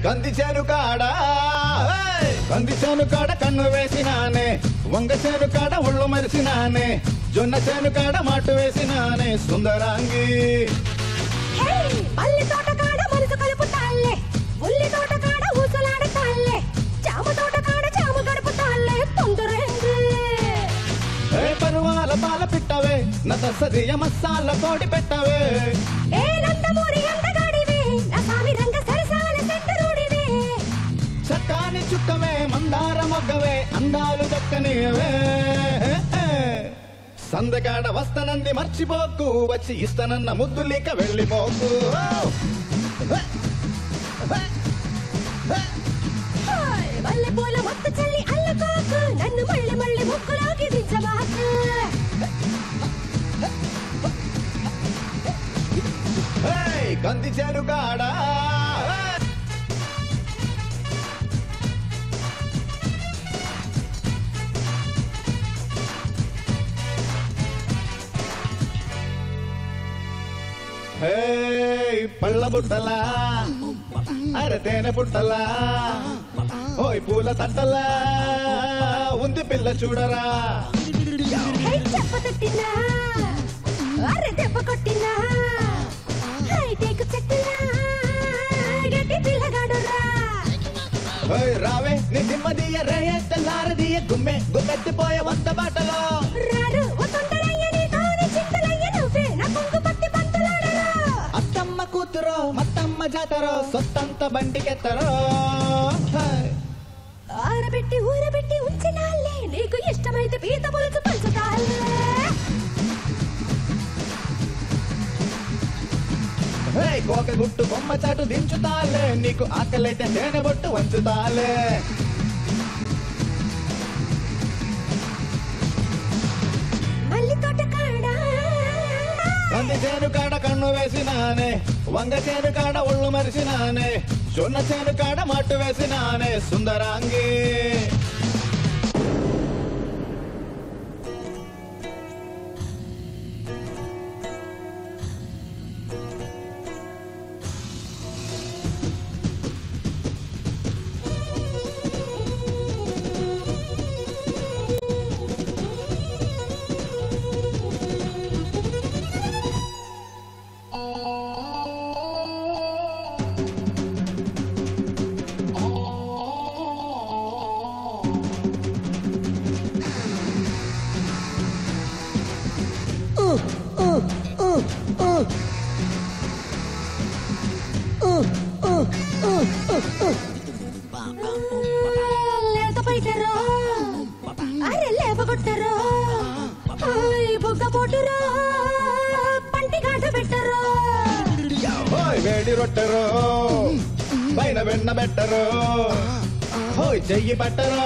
కంది చేను కాడ కంది చేను కాడ కన్ను వేసినానే వంగ చేను కాడ ఒళ్ళు మరిసినానే జొన్న చేను కాడ మాటు వేసినానే సుందరాంగి పల్లి తోట కాడ మనసు కలుపుతాళ్లే ఉల్లి తోట కాడ ఊసలాడతాళ్లే జామ తోట కాడ జామ గడుపుతాళ్లే తొందరేంది పరువాల పాల పిట్టవే నసదియ మసాల కోడి పెట్టవే ఏ నందమూరి అందగాడివే నా సామి రంగ సరసాల సెంటరుడివే చక్కాని చుక్కవే మందార మొగ్గవే అందాలు దక్కనివే సందకాడ వస్తనంది మర్చిపోకు వచ్చి ఇస్తనన్న ముద్దులిక వెళ్ళిపోకు మల్లె పూల మొత్త చల్లి అల్లకోకు నన్ను మళ్ళీ మళ్ళీ ముక్కులోకి దించబాకు కంది చేను కాడ పళ్ళ బుట్టలా అరే తేనె పుట్టలా ఓయ్ పూల తట్టలా ఉంది పిల్ల చూడరా చెప్ప తట్టినా అరే దెబ్బ కొట్టినా హైటెక్ చెట్టులా గట్టి పిల్లగాడురా రావే నీ దిమ్మదియ రేయ తెల్లారదియ గుమ్మె గుమ్మెత్తిపోయే వంద బాటలో రారు వసంతరయ్య నీ తోని చింతలయ్య నువ్వే నా కొంగు పట్టి పంతులాడరా అత్తమ్మ కూతురో మత్తమ్మ జాతరో సొత్తంత బండికెత్తరో ఆరబెట్టి ఊరబెట్టి ఉంచినాలే నీకు ఇష్టమైతే పీత పులుసు పంచుతాలే కోక గుట్టు బొమ్మ చాటు దించుతాలే నీకు ఆకలైతే తేనె బొట్టు వంచుతాలే మల్లి తోట కాడ కంది చేను కాడ కన్ను వేసినానే వంగ చేను కాడ ఒళ్ళు మరిసినానే జొన్న చేను కాడ మట్టు వేసినానే సుందరాంగి లేత పైటరో అరే లేపగొట్టరో బుగ్గ పోటురో పంటి గాట పెట్టరో వేడి రొట్టెరో పైన వెన్న పెట్టరో హోయ్ చెయ్యి పట్టరో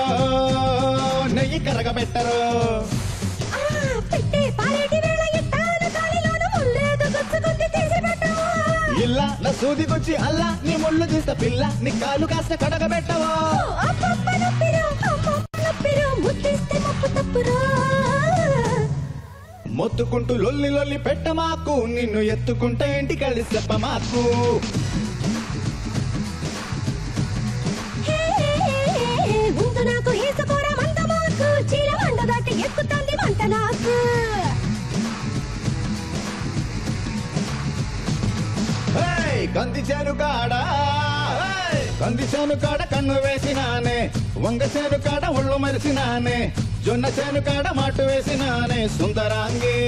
నెయ్యి కరగబెట్టరో పెట్టే పాలేటి వేళ ఎత్తాను కాలిలోన ముల్లేదో గుచ్చుకుంది తీసి పెట్టవో ఇల్లా నా సూదికొచ్చి అల్లా నీ ముళ్ళు తీస్తా పిల్ల నీ కాలు కాస్త కడగబెట్టవో అప్పప్ప నొప్పిరో ముద్దిస్తే మప్పు తప్పురో మొత్తుకుంటూ లొల్లి లొల్లి పెట్టమాకు నిన్ను ఎత్తుకుంటే ఇంటికెళ్ళి చెప్పమాకు ముందు నాకు ఈసుకోరా మంట మాకు చీల మండ దాటి ఎక్కుతుంది మంట నాకు కంది చేను కాడ కంది చేను కాడ కన్ను వేసినానే వంగ చేను కాడ ఒళ్ళు మరిసినానే జొన్న చేను కాడ మాటు వేసినానే సుందరాంగి